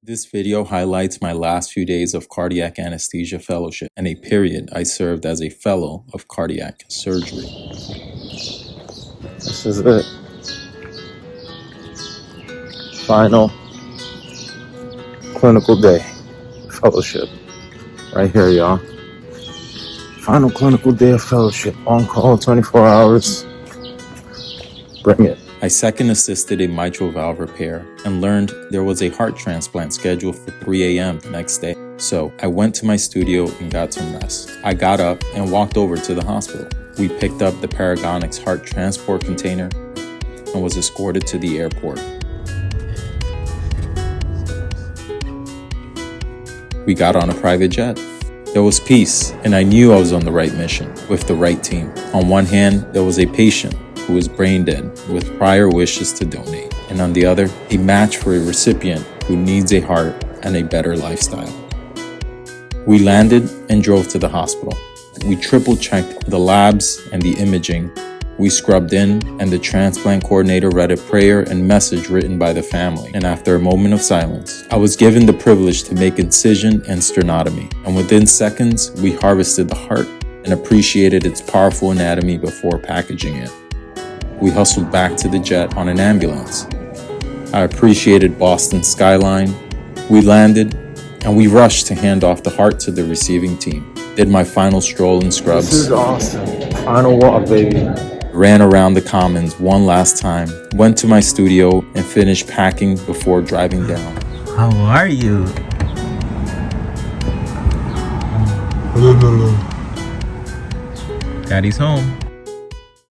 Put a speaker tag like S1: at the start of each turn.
S1: This video highlights my last few days of cardiac anesthesia fellowship and a period I served as a fellow of cardiac surgery.
S2: This is it. Final clinical day fellowship. Right here, y'all. Final clinical day of fellowship. On call 24 hours. Bring it.
S1: I second assisted a mitral valve repair and learned there was a heart transplant scheduled for 3 a.m. the next day. So I went to my studio and got some rest. I got up and walked over to the hospital. We picked up the Paragonix heart transport container and was escorted to the airport. We got on a private jet. There was peace, and I knew I was on the right mission with the right team. On one hand, there was a patient who was brain dead with prior wishes to donate, and on the other, a match for a recipient who needs a heart and a better lifestyle. We landed and drove to the hospital. We triple-checked the labs and the imaging. We scrubbed in, and the transplant coordinator read a prayer and message written by the family. And after a moment of silence, I was given the privilege to make incision and sternotomy. And within seconds, we harvested the heart and appreciated its powerful anatomy before packaging it. We hustled back to the jet on an ambulance. I appreciated Boston's skyline. We landed, and we rushed to hand off the heart to the receiving team. Did my final stroll in scrubs.
S2: This is awesome. Final walk, baby.
S1: Ran around the commons one last time, went to my studio, and finished packing before driving down.
S3: How are you? Daddy's home.